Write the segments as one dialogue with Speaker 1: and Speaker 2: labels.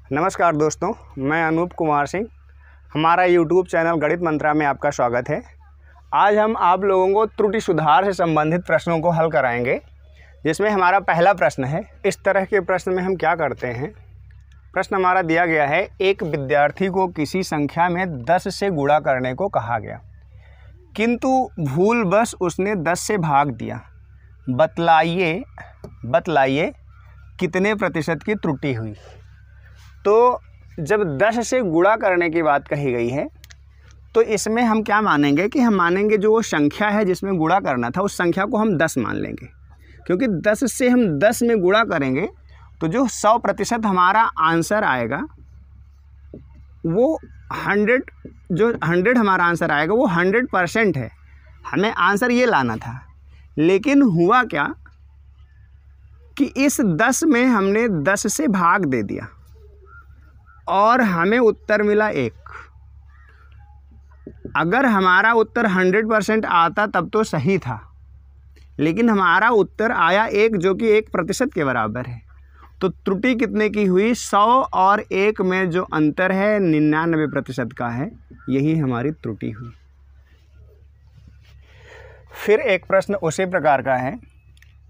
Speaker 1: नमस्कार दोस्तों, मैं अनूप कुमार सिंह। हमारा यूट्यूब चैनल गणित मंत्रा में आपका स्वागत है। आज हम आप लोगों को त्रुटि सुधार से संबंधित प्रश्नों को हल कराएंगे, जिसमें हमारा पहला प्रश्न है। इस तरह के प्रश्न में हम क्या करते हैं। प्रश्न हमारा दिया गया है, एक विद्यार्थी को किसी संख्या में 10 से गुणा करने को कहा गया, किंतु भूलवश उसने 10 से भाग दिया। बतलाइए कितने प्रतिशत की त्रुटि हुई। तो जब 10 से गुणा करने की बात कही गई है, तो इसमें हम क्या मानेंगे कि हम मानेंगे जो वो संख्या है जिसमें गुणा करना था, उस संख्या को हम 10 मान लेंगे, क्योंकि 10 से हम 10 में गुणा करेंगे तो जो 100% हमारा आंसर आएगा वो 100 हमारा आंसर आएगा वो 100% है। हमें आंसर ये लाना था, लेकिन हुआ क्या कि इस 10 में हमने 10 से भाग दे दिया और हमें उत्तर मिला 1। अगर हमारा उत्तर 100% आता तब तो सही था, लेकिन हमारा उत्तर आया 1, जो कि 1% के बराबर है। तो त्रुटि कितने की हुई? 100 और 1 में जो अंतर है 99% का है। यही हमारी त्रुटि हुई। फिर एक प्रश्न उसी प्रकार का है।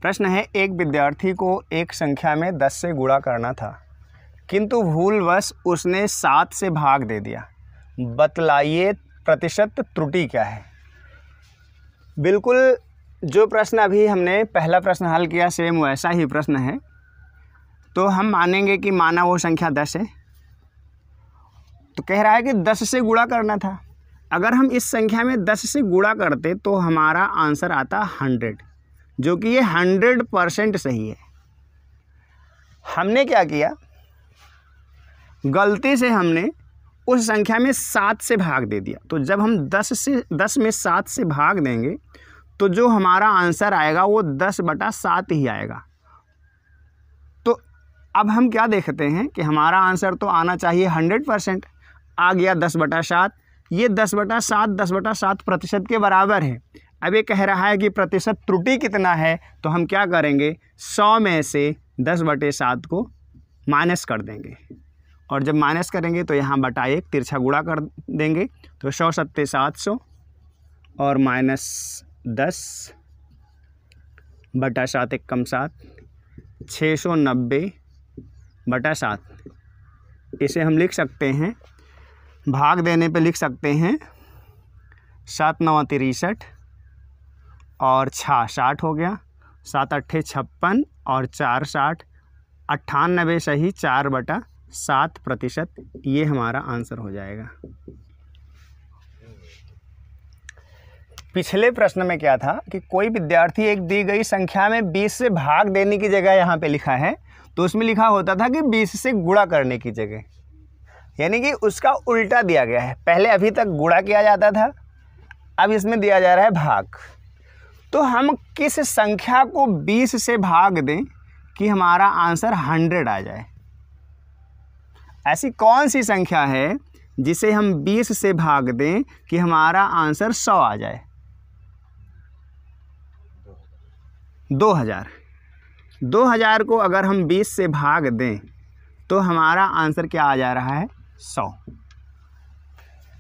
Speaker 1: प्रश्न है, एक विद्यार्थी को एक संख्या में 10 से गुणा करना था, किंतु भूलवश उसने 7 से भाग दे दिया। बतलाइए प्रतिशत त्रुटि क्या है। बिल्कुल जो प्रश्न अभी हमने पहला प्रश्न हल किया, सेम वैसा ही प्रश्न है। तो हम मानेंगे कि माना वो संख्या 10 है, तो कह रहा है कि 10 से गुणा करना था। अगर हम इस संख्या में 10 से गुणा करते तो हमारा आंसर आता 100, जो कि ये 100% सही है। हमने क्या किया, गलती से हमने उस संख्या में 7 से भाग दे दिया। तो जब हम 10 में 7 से भाग देंगे तो जो हमारा आंसर आएगा वो 10/7 ही आएगा। तो अब हम क्या देखते हैं कि हमारा आंसर तो आना चाहिए 100%, आ गया 10/7। ये 10/7 के बराबर है। अब ये कह रहा है कि प्रतिशत त्रुटि कितना है, तो हम क्या करेंगे, 100 में से 10/7 को माइनस कर देंगे, और जब माइनस करेंगे तो यहाँ बटा 1 तिरछा गुणा कर देंगे। तो 100 सत्ते 700 और -10/7 एक कम 7, 690/7। इसे हम लिख सकते हैं, भाग देने पे लिख सकते हैं 7 9 63 और 6 60 हो गया, 7 8 56 और 4 60, 98 सही 4/7%। ये हमारा आंसर हो जाएगा। पिछले प्रश्न में क्या था कि कोई विद्यार्थी एक दी गई संख्या में 20 से भाग देने की जगह यहाँ पे लिखा है, तो उसमें लिखा होता था कि 20 से गुणा करने की जगह, यानी कि उसका उल्टा दिया गया है। पहले अभी तक गुणा किया जाता था, अब इसमें दिया जा रहा है भाग। तो हम किस संख्या को 20 से भाग दें कि हमारा आंसर 100 आ जाए। ऐसी कौन सी संख्या है जिसे हम 20 से भाग दें कि हमारा आंसर 100 आ जाए? 2000 को अगर हम 20 से भाग दें तो हमारा आंसर क्या आ जा रहा है? 100।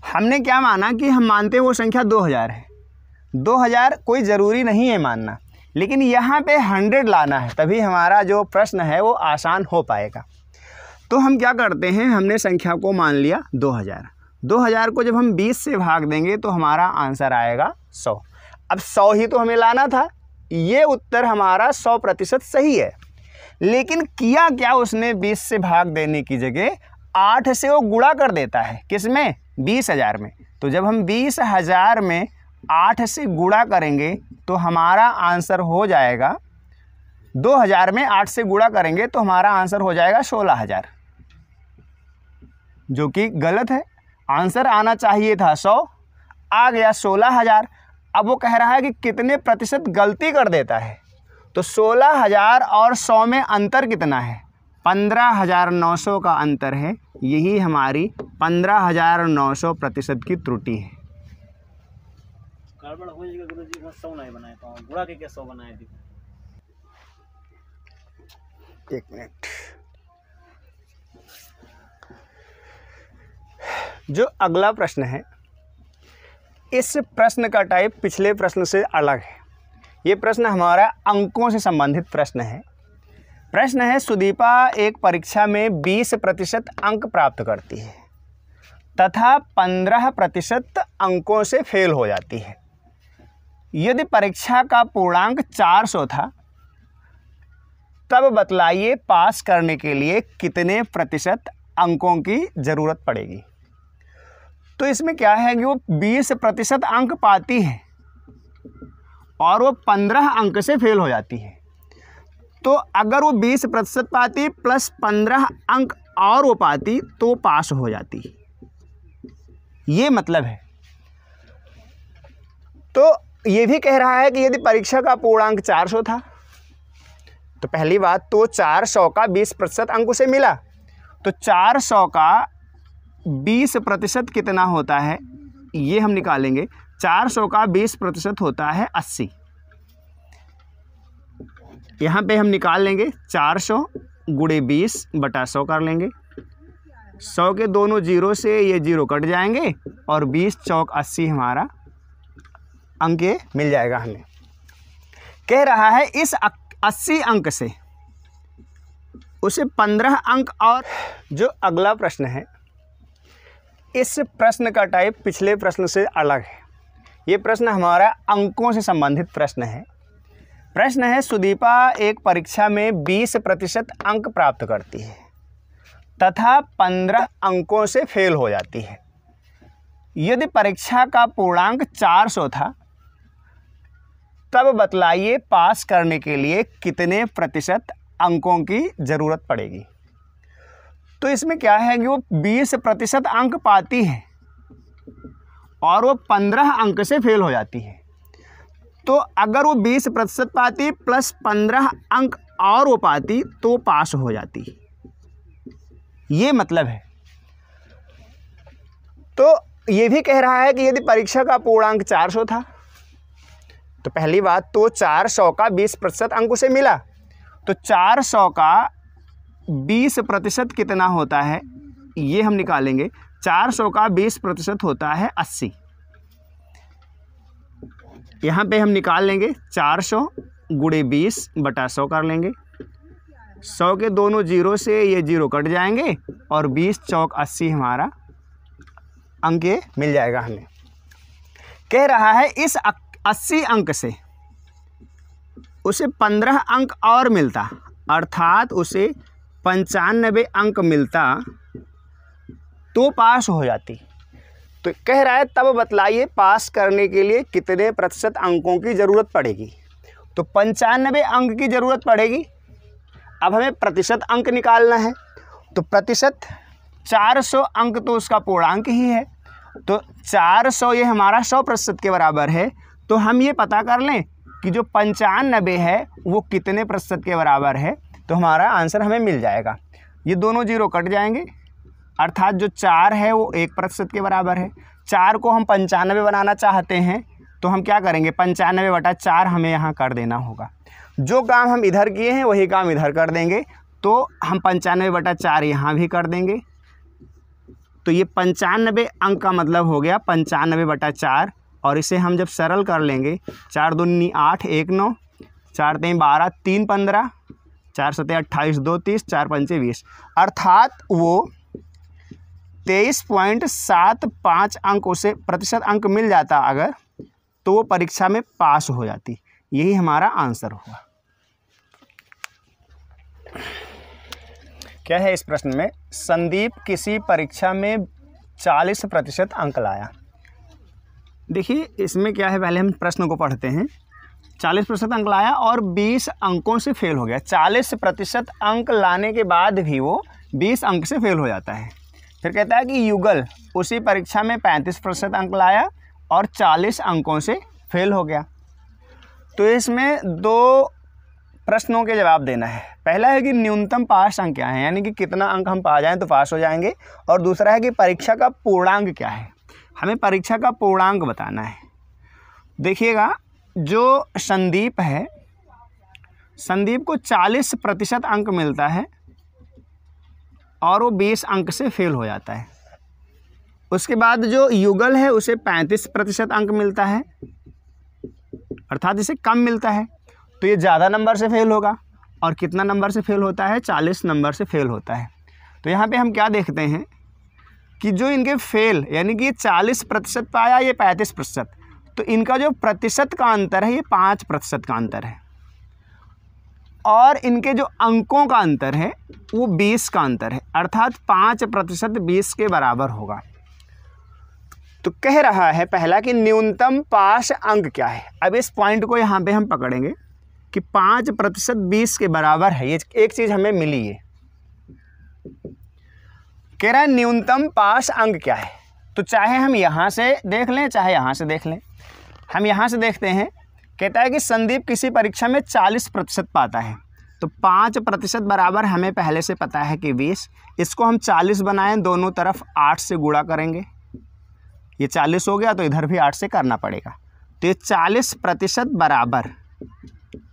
Speaker 1: हमने क्या माना कि हम मानते हैं वो संख्या 2000 है। 2000 कोई ज़रूरी नहीं है मानना, लेकिन यहाँ पे 100 लाना है, तभी हमारा जो प्रश्न है वो आसान हो पाएगा। तो हम क्या करते हैं, हमने संख्या को मान लिया 2000। 2000 को जब हम 20 से भाग देंगे तो हमारा आंसर आएगा 100। अब 100 ही तो हमें लाना था। ये उत्तर हमारा 100% सही है, लेकिन किया क्या उसने, 20 से भाग देने की जगह 8 से वो गुणा कर देता है। किस में? 20,000 में। तो जब हम 20,000 में 8 से गुणा करेंगे तो हमारा आंसर हो जाएगा, 2000 में 8 से गुणा करेंगे तो हमारा आंसर हो जाएगा 16,000, जो कि गलत है। आंसर आना चाहिए था 100, आ गया 16,000। अब वो कह रहा है कि कितने प्रतिशत गलती कर देता है। तो 16,000 और 100 में अंतर कितना है? 15,900 का अंतर है। यही हमारी 15,900% की त्रुटि है।
Speaker 2: गड़बड़ हो जाएगा गुरुजी, मैं 100 नहीं बनाया था, गुणा के क्या 100 बनाए थे।
Speaker 1: एक मिनट। जो अगला प्रश्न है, इस प्रश्न का टाइप पिछले प्रश्न से अलग है। ये प्रश्न हमारा अंकों से संबंधित प्रश्न है। प्रश्न है, सुदीपा एक परीक्षा में 20% अंक प्राप्त करती है तथा 15% अंकों से फेल हो जाती है। यदि परीक्षा का पूर्णांक 400 था, तब बतलाइए पास करने के लिए कितने प्रतिशत अंकों की ज़रूरत पड़ेगी। तो इसमें क्या है कि वो 20% अंक पाती है और वो 15 अंक से फेल हो जाती है। तो अगर वो 20% पाती प्लस 15 अंक और वो पाती तो पास हो जाती, ये मतलब है। तो ये भी कह रहा है कि यदि परीक्षा का पूर्णांक 400 था, तो पहली बात तो 400 का 20% अंक उसे मिला, तो 400 का 20% कितना होता है ये हम निकालेंगे। 400 का 20% होता है 80। यहाँ पे हम निकाल लेंगे 400 गुणे 20/100 कर लेंगे। 100 के दोनों जीरो से ये जीरो कट जाएंगे और 20 चौक 80 हमारा अंक मिल जाएगा हमें। कह रहा है इस 80 अंक से उसे 15 अंक और। जो अगला प्रश्न है, इस प्रश्न का टाइप पिछले प्रश्न से अलग है। ये प्रश्न हमारा अंकों से संबंधित प्रश्न है। प्रश्न है, सुदीपा एक परीक्षा में 20% अंक प्राप्त करती है तथा 15 अंकों से फेल हो जाती है। यदि परीक्षा का पूर्णांक 400 था, तब बतलाइए पास करने के लिए कितने प्रतिशत अंकों की ज़रूरत पड़ेगी। तो इसमें क्या है कि वो 20% अंक पाती है और वो 15 अंक से फेल हो जाती है। तो अगर वो 20% पाती प्लस 15 अंक और वो पाती तो पास हो जाती, ये मतलब है। तो ये भी कह रहा है कि यदि परीक्षा का पूर्णांक 400 था, तो पहली बात तो 400 का 20% अंक उसे मिला, तो 400 का 20% कितना होता है ये हम निकालेंगे। 400 का 20% होता है 80। यहाँ पे हम निकाल लेंगे 400 गुणे 20/100 कर लेंगे। 100 के दोनों जीरो से ये जीरो कट जाएंगे और 20 चौक 80 हमारा अंक मिल जाएगा हमें। कह रहा है इस 80 अंक से उसे 15 अंक और मिलता, अर्थात उसे 95 अंक मिलता तो पास हो जाती। तो कह रहा है तब बतलाइए पास करने के लिए कितने प्रतिशत अंकों की ज़रूरत पड़ेगी। तो 95 अंक की ज़रूरत पड़ेगी। अब हमें प्रतिशत अंक निकालना है, तो प्रतिशत 400 अंक तो उसका पूर्णांक ही है, तो 400 ये हमारा 100% के बराबर है। तो हम ये पता कर लें कि जो 95 है वो कितने प्रतिशत के बराबर है, तो हमारा आंसर हमें मिल जाएगा। ये दोनों जीरो कट जाएंगे, अर्थात जो 4 है वो 1% के बराबर है। 4 को हम 95 बनाना चाहते हैं तो हम क्या करेंगे, 95/4 हमें यहाँ कर देना होगा। जो काम हम इधर किए हैं वही काम इधर कर देंगे, तो हम 95/4 यहाँ भी कर देंगे। तो ये 95 अंक का मतलब हो गया 95/4, और इसे हम जब सरल कर लेंगे, 4 दूनी 8, 1 9, 4 3 12, 3 15, 4 7 28, 2 30, 4 5 20, अर्थात वो 23.75 अंक उसे प्रतिशत अंक मिल जाता अगर, तो वो परीक्षा में पास हो जाती। यही हमारा आंसर होगा। क्या है इस प्रश्न में, संदीप किसी परीक्षा में 40% अंक लाया। देखिए इसमें क्या है, पहले हम प्रश्न को पढ़ते हैं। 40% अंक लाया और 20 अंकों से फेल हो गया। 40% अंक लाने के बाद भी वो 20 अंक से फेल हो जाता है। फिर कहता है कि युगल उसी परीक्षा में 35% अंक लाया और 40 अंकों से फेल हो गया। तो इसमें दो प्रश्नों के जवाब देना है। पहला है कि न्यूनतम पास अंक क्या है, यानी कि कितना अंक हम पा जाएं तो पास हो जाएंगे, और दूसरा है कि परीक्षा का पूर्णांक क्या है, हमें परीक्षा का पूर्णांक बताना है। देखिएगा, जो संदीप है, संदीप को 40% अंक मिलता है और वो 20 अंक से फेल हो जाता है। उसके बाद जो युगल है उसे 35% अंक मिलता है, अर्थात इसे कम मिलता है, तो ये ज़्यादा नंबर से फेल होगा। और कितना नंबर से फेल होता है? 40 नंबर से फेल होता है। तो यहाँ पे हम क्या देखते हैं कि जो इनके फेल यानी कि ये 40% पाया, ये 35%, तो इनका जो प्रतिशत का अंतर है ये 5% का अंतर है, और इनके जो अंकों का अंतर है वो 20 का अंतर है, अर्थात 5% 20 के बराबर होगा। तो कह रहा है पहला कि न्यूनतम पास अंक क्या है। अब इस पॉइंट को यहाँ पे हम पकड़ेंगे कि 5% 20 के बराबर है, ये एक चीज़ हमें मिली है। कह रहा है न्यूनतम पास अंक क्या है। तो चाहे हम यहाँ से देख लें चाहे यहाँ से देख लें। हम यहाँ से देखते हैं, कहता है कि संदीप किसी परीक्षा में 40% पाता है, तो 5% बराबर हमें पहले से पता है कि 20, इसको हम 40 बनाएं, दोनों तरफ 8 से गुणा करेंगे, ये 40 हो गया तो इधर भी 8 से करना पड़ेगा, तो ये 40% बराबर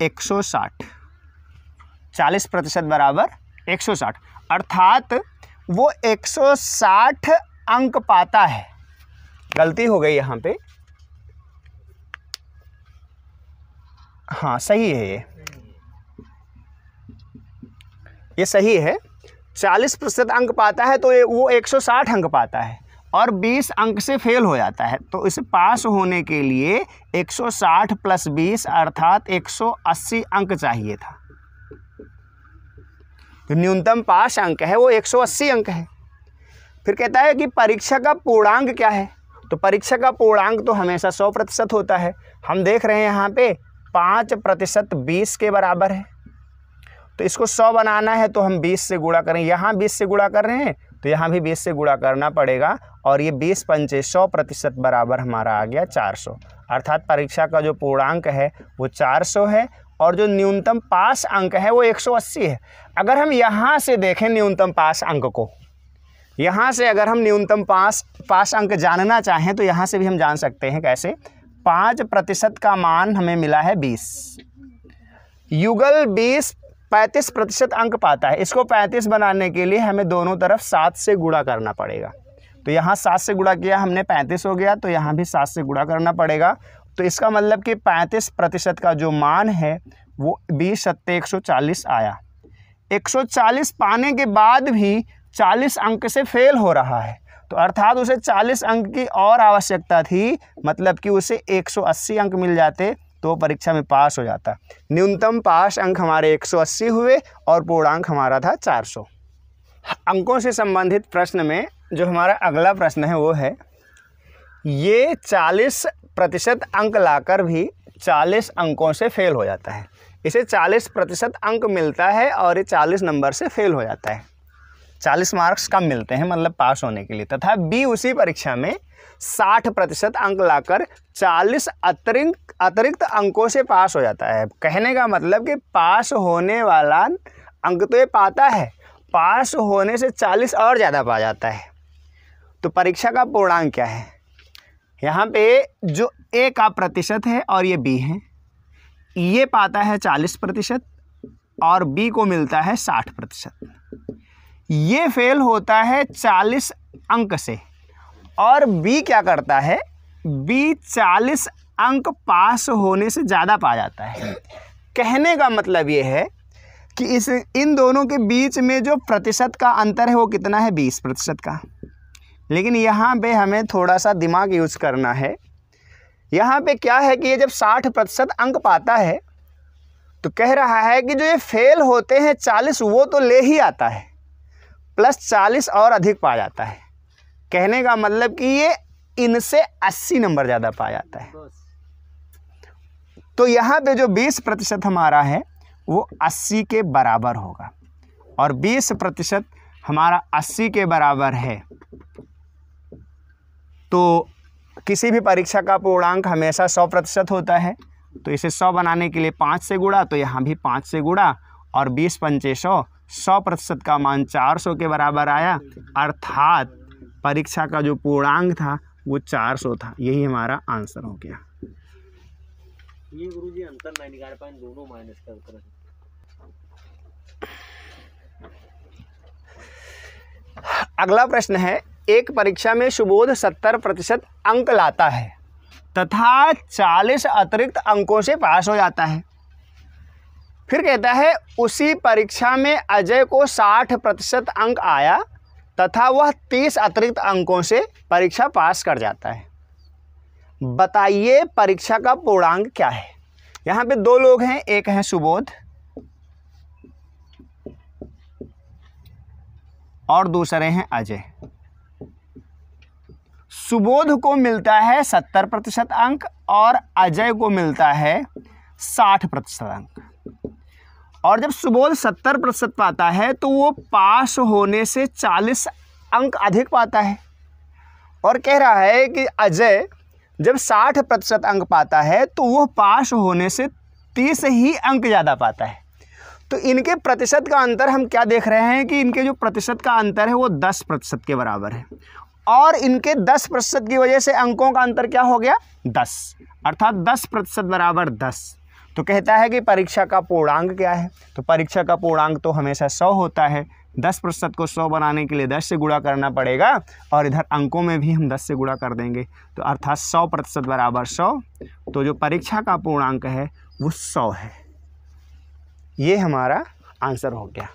Speaker 1: 160, 40% बराबर 160, अर्थात वो 160 अंक पाता है। गलती हो गई यहाँ पे, हाँ सही है, ये सही है। 40% अंक पाता है तो वो 160 अंक पाता है और 20 अंक से फेल हो जाता है, तो इसे पास होने के लिए 160 + 20 अर्थात 180 अंक चाहिए था। तो न्यूनतम पास अंक है वो 180 अंक है। फिर कहता है कि परीक्षा का पूर्णांक क्या है। तो परीक्षा का पूर्णांक तो हमेशा 100% होता है। हम देख रहे हैं यहाँ पे 5% 20 के बराबर है, तो इसको 100 बनाना है तो हम 20 से गुणा करें, यहाँ 20 से गुणा कर रहे हैं तो यहाँ भी 20 से गुणा करना पड़ेगा, और ये 20 पंचे 100% बराबर हमारा आ गया 400, अर्थात परीक्षा का जो पूर्णांक है वो 400 है और जो न्यूनतम पास अंक है वो 180 है। अगर हम यहाँ से देखें न्यूनतम पास अंक को, यहाँ से अगर हम न्यूनतम पास अंक जानना चाहें तो यहाँ से भी हम जान सकते हैं। कैसे? 5% का मान हमें मिला है 20, युगल 20 35% अंक पाता है, इसको 35 बनाने के लिए हमें दोनों तरफ 7 से गुणा करना पड़ेगा। तो यहाँ 7 से गुणा किया हमने 35 हो गया, तो यहाँ भी 7 से गुणा करना पड़ेगा। तो इसका मतलब कि 35% का जो मान है वो 20 + 140 आया। 140 पाने के बाद भी 40 अंक से फेल हो रहा है, तो अर्थात उसे 40 अंक की और आवश्यकता थी, मतलब कि उसे 180 अंक मिल जाते तो परीक्षा में पास हो जाता। न्यूनतम पास अंक हमारे 180 हुए और पूर्णांक हमारा था 400। अंकों से संबंधित प्रश्न में जो हमारा अगला प्रश्न है वो है, ये 40% अंक लाकर भी 40 अंकों से फेल हो जाता है। इसे 40% अंक मिलता है और ये 40 नंबर से फेल हो जाता है, 40 मार्क्स कम मिलते हैं मतलब पास होने के लिए। तथा बी उसी परीक्षा में 60% अंक लाकर 40 अतिरिक्त अंकों से पास हो जाता है। कहने का मतलब कि पास होने वाला अंक तो ये पाता है, पास होने से 40 और ज़्यादा पा जाता है। तो परीक्षा का पूर्णांक क्या है? यहाँ पे जो ए का प्रतिशत है और ये बी है, ये पाता है 40% और बी को मिलता है 60%। ये फेल होता है 40 अंक से और बी क्या करता है, बी 40 अंक पास होने से ज़्यादा पा जाता है। कहने का मतलब ये है कि इन दोनों के बीच में जो प्रतिशत का अंतर है वो कितना है, 20% का। लेकिन यहाँ पे हमें थोड़ा सा दिमाग यूज़ करना है। यहाँ पे क्या है कि ये जब 60% अंक पाता है तो कह रहा है कि जो ये फेल होते हैं 40 वो तो ले ही आता है, प्लस 40 और अधिक पा जाता है। कहने का मतलब कि ये इनसे 80 नंबर ज़्यादा पा जाता है। तो यहाँ पे जो 20% हमारा है वो 80 के बराबर होगा और 20% हमारा 80 के बराबर है। तो किसी भी परीक्षा का पूर्णांक हमेशा 100% होता है, तो इसे 100 बनाने के लिए 5 से गुणा, तो यहाँ भी 5 से गुणा और 20 पंचे 100% का मान 400 के बराबर आया, अर्थात परीक्षा का जो पूर्णांक था वो 400 था। यही हमारा आंसर हो गया।
Speaker 2: ये गुरुजी अंतर नहीं निकाल पाए, दोनों माइनस का उत्तर है।
Speaker 1: अगला प्रश्न है एक परीक्षा में सुबोध 70% अंक लाता है तथा 40 अतिरिक्त अंकों से पास हो जाता है। फिर कहता है उसी परीक्षा में अजय को 60% अंक आया तथा वह 30 अतिरिक्त अंकों से परीक्षा पास कर जाता है। बताइए परीक्षा का पूर्णांक क्या है। यहाँ पे दो लोग हैं, एक है सुबोध और दूसरे हैं अजय। सुबोध को मिलता है 70% अंक और अजय को मिलता है 60% अंक। और जब सुबोध 70% पाता है तो वो पास होने से 40 अंक अधिक पाता है। और कह रहा है कि अजय जब 60% अंक पाता है तो वो पास होने से 30 ही अंक ज़्यादा पाता है। तो इनके प्रतिशत का अंतर हम क्या देख रहे हैं कि इनके जो प्रतिशत का अंतर है वो 10% के बराबर है। और इनके 10% की वजह से अंकों का अंतर क्या हो गया 10, अर्थात 10% बराबर 10। तो कहता है कि परीक्षा का पूर्णांक क्या है। तो परीक्षा का पूर्णांक तो हमेशा 100 होता है। 10% को 100 बनाने के लिए 10 से गुणा करना पड़ेगा और इधर अंकों में भी हम 10 से गुणा कर देंगे। तो अर्थात 100% बराबर 100। तो जो परीक्षा का पूर्णांक है वो 100 है। ये हमारा आंसर हो गया।